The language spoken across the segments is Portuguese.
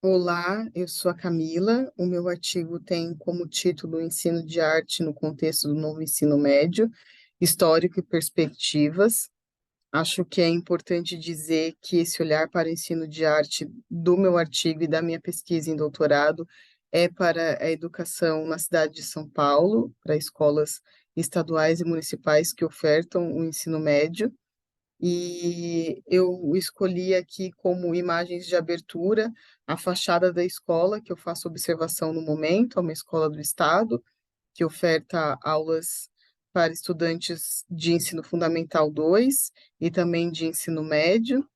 Olá, eu sou a Camila. O meu artigo tem como título Ensino de Arte no contexto do novo ensino médio, histórico e perspectivas. Acho que é importante dizer que esse olhar para o ensino de arte do meu artigo e da minha pesquisa em doutorado é para a educação na cidade de São Paulo, para escolas estaduais e municipais que ofertam o ensino médio. E eu escolhi aqui como imagens de abertura a fachada da escola, que eu faço observação no momento, é uma escola do estado, que oferta aulas para estudantes de ensino fundamental 2 e também de ensino médio,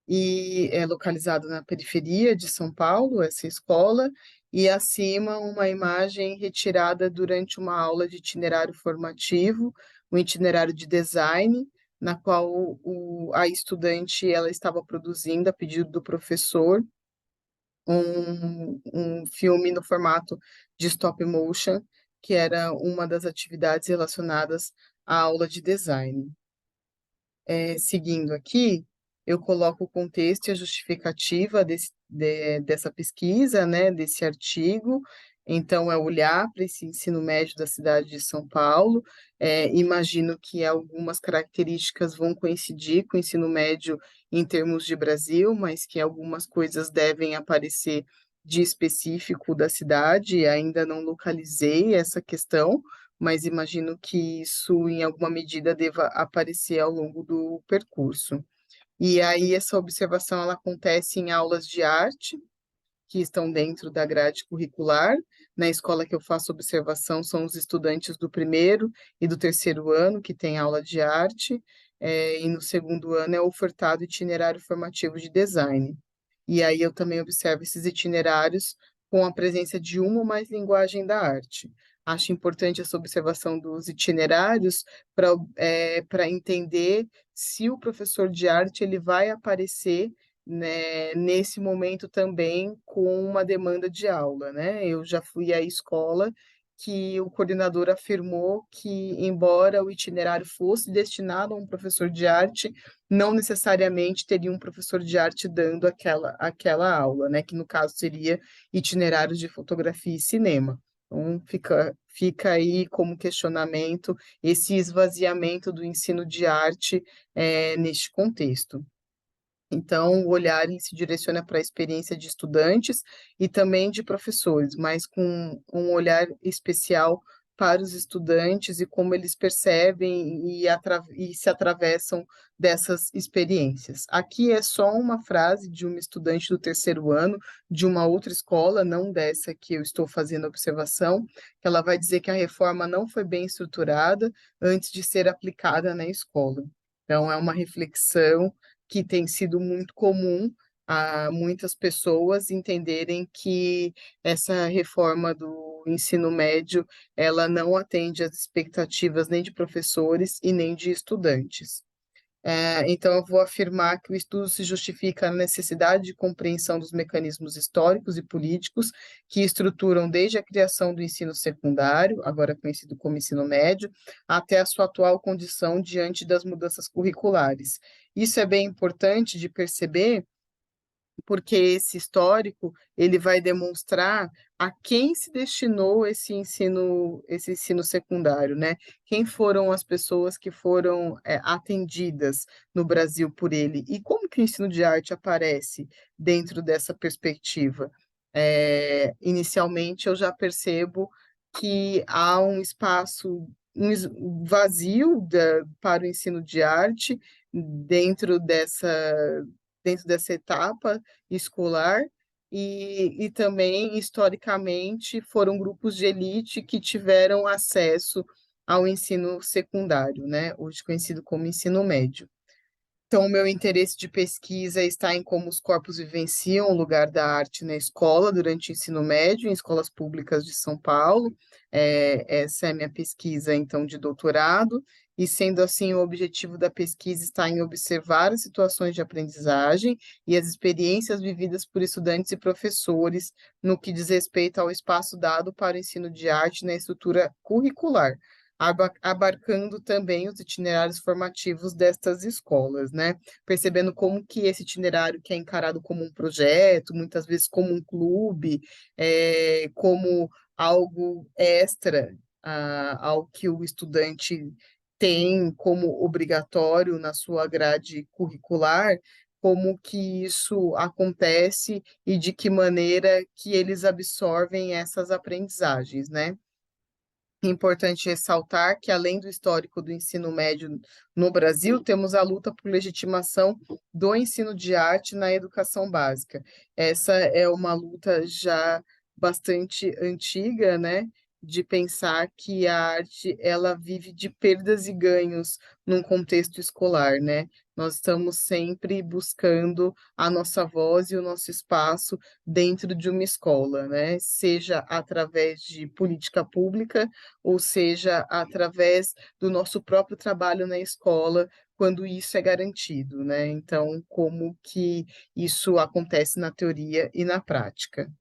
e é localizada na periferia de São Paulo, essa escola, e acima uma imagem retirada durante uma aula de itinerário formativo, um itinerário de design, na qual a estudante ela estava produzindo, a pedido do professor, um filme no formato de stop motion, que era uma das atividades relacionadas à aula de design. Seguindo aqui, eu coloco o contexto e a justificativa dessa pesquisa, né, desse artigo. Então, é olhar para esse ensino médio da cidade de São Paulo. Imagino que algumas características vão coincidir com o ensino médio em termos de Brasil, mas que algumas coisas devem aparecer de específico da cidade. Ainda não localizei essa questão, mas imagino que isso, em alguma medida, deva aparecer ao longo do percurso. E aí, essa observação ela acontece em aulas de arte, que estão dentro da grade curricular. Na escola que eu faço observação, são os estudantes do primeiro e do terceiro ano que têm aula de arte, e no segundo ano é ofertado itinerário formativo de design. E aí eu também observo esses itinerários com a presença de uma ou mais linguagem da arte. Acho importante essa observação dos itinerários para entender se o professor de arte ele vai aparecer, né, nesse momento também com uma demanda de aula, né? Eu já fui à escola que o coordenador afirmou que, embora o itinerário fosse destinado a um professor de arte, não necessariamente teria um professor de arte dando aquela aula, né? Que no caso seria itinerários de fotografia e cinema. Então, fica aí como questionamento esse esvaziamento do ensino de arte neste contexto. Então, o olhar ele se direciona para a experiência de estudantes e também de professores, mas com um olhar especial para os estudantes e como eles percebem e se atravessam dessas experiências. Aqui é só uma frase de uma estudante do terceiro ano de uma outra escola, não dessa que eu estou fazendo observação, que ela vai dizer que a reforma não foi bem estruturada antes de ser aplicada na escola. Então, é uma reflexão que tem sido muito comum a muitas pessoas entenderem que essa reforma do ensino médio, ela não atende às expectativas nem de professores e nem de estudantes. Então, eu vou afirmar que o estudo se justifica na necessidade de compreensão dos mecanismos históricos e políticos que estruturam desde a criação do ensino secundário, agora conhecido como ensino médio, até a sua atual condição diante das mudanças curriculares. Isso é bem importante de perceber, porque esse histórico ele vai demonstrar a quem se destinou esse ensino secundário, né? Quem foram as pessoas que foram atendidas no Brasil por ele e como que o ensino de arte aparece dentro dessa perspectiva? Inicialmente eu já percebo que há um espaço vazio para o ensino de arte dentro dessa etapa escolar, e também, historicamente, foram grupos de elite que tiveram acesso ao ensino secundário, né? Hoje conhecido como ensino médio. Então, o meu interesse de pesquisa está em como os corpos vivenciam o lugar da arte na escola durante o ensino médio, em escolas públicas de São Paulo. Essa é a minha pesquisa, então, de doutorado, e sendo assim, o objetivo da pesquisa está em observar as situações de aprendizagem e as experiências vividas por estudantes e professores no que diz respeito ao espaço dado para o ensino de arte na estrutura curricular. abarcando também os itinerários formativos destas escolas, né? Percebendo como que esse itinerário que é encarado como um projeto, muitas vezes como um clube, como algo extra ao que o estudante tem como obrigatório na sua grade curricular, como que isso acontece e de que maneira que eles absorvem essas aprendizagens, né? É importante ressaltar que, além do histórico do ensino médio no Brasil, temos a luta por legitimação do ensino de arte na educação básica. Essa é uma luta já bastante antiga, né? De pensar que a arte ela vive de perdas e ganhos num contexto escolar, né? Nós estamos sempre buscando a nossa voz e o nosso espaço dentro de uma escola, né? Seja através de política pública, ou seja, através do nosso próprio trabalho na escola, quando isso é garantido, né? Então, como que isso acontece na teoria e na prática?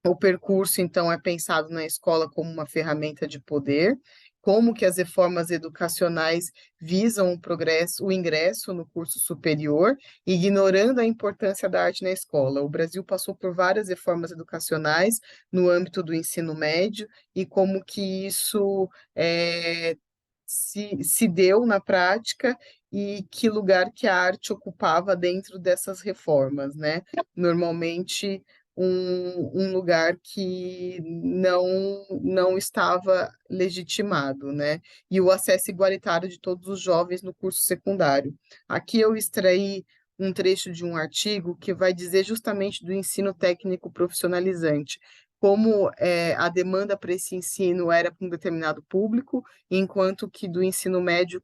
O percurso, então, é pensado na escola como uma ferramenta de poder, como que as reformas educacionais visam o progresso, o ingresso no curso superior, ignorando a importância da arte na escola. O Brasil passou por várias reformas educacionais no âmbito do ensino médio e como que isso se deu na prática e que lugar que a arte ocupava dentro dessas reformas, né? Normalmente um lugar que não estava legitimado, né? E o acesso igualitário de todos os jovens no curso secundário. Aqui eu extraí um trecho de um artigo que vai dizer justamente do ensino técnico profissionalizante, como a demanda para esse ensino era para um determinado público, enquanto que do ensino médio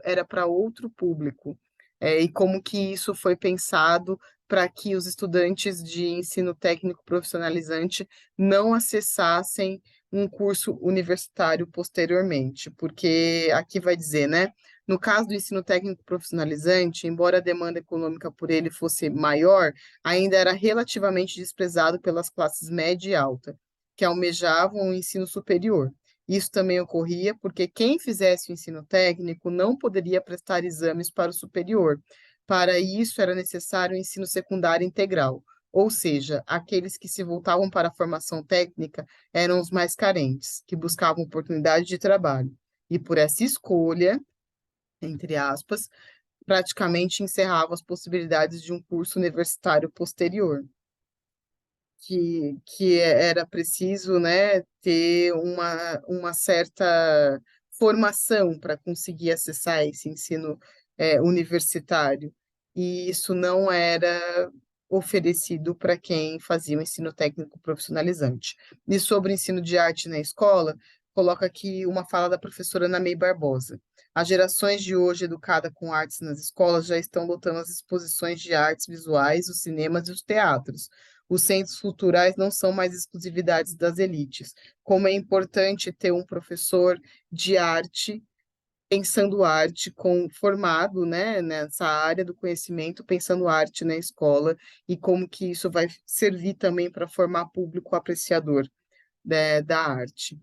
era para outro público. E como que isso foi pensado para que os estudantes de ensino técnico profissionalizante não acessassem um curso universitário posteriormente, porque aqui vai dizer, né? No caso do ensino técnico profissionalizante, embora a demanda econômica por ele fosse maior, ainda era relativamente desprezado pelas classes média e alta, que almejavam o ensino superior. Isso também ocorria porque quem fizesse o ensino técnico não poderia prestar exames para o superior. Para isso, era necessário o ensino secundário integral, ou seja, aqueles que se voltavam para a formação técnica eram os mais carentes, que buscavam oportunidade de trabalho. E por essa escolha, entre aspas, praticamente encerrava as possibilidades de um curso universitário posterior, que era preciso, né, ter uma certa formação para conseguir acessar esse ensino universitário, e isso não era oferecido para quem fazia o ensino técnico profissionalizante. E sobre o ensino de arte na escola, coloca aqui uma fala da professora Ana May Barbosa. As gerações de hoje educadas com artes nas escolas já estão lotando as exposições de artes visuais, os cinemas e os teatros. Os centros culturais não são mais exclusividades das elites. Como é importante ter um professor de arte pensando arte formado, né, nessa área do conhecimento, pensando arte na escola e como que isso vai servir também para formar público apreciador, né, da arte.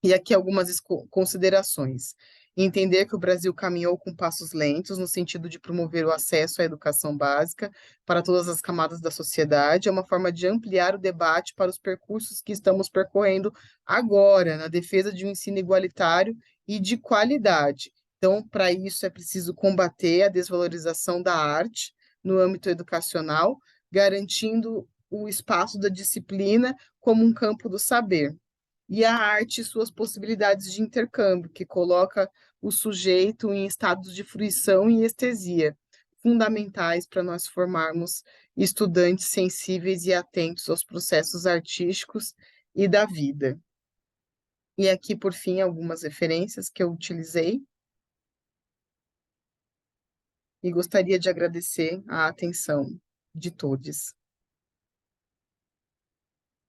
E aqui algumas considerações. Entender que o Brasil caminhou com passos lentos no sentido de promover o acesso à educação básica para todas as camadas da sociedade é uma forma de ampliar o debate para os percursos que estamos percorrendo agora, na defesa de um ensino igualitário e de qualidade. Então, para isso é preciso combater a desvalorização da arte no âmbito educacional, garantindo o espaço da disciplina como um campo do saber e a arte e suas possibilidades de intercâmbio, que coloca o sujeito em estados de fruição e estesia, fundamentais para nós formarmos estudantes sensíveis e atentos aos processos artísticos e da vida. E aqui, por fim, algumas referências que eu utilizei e gostaria de agradecer a atenção de todos.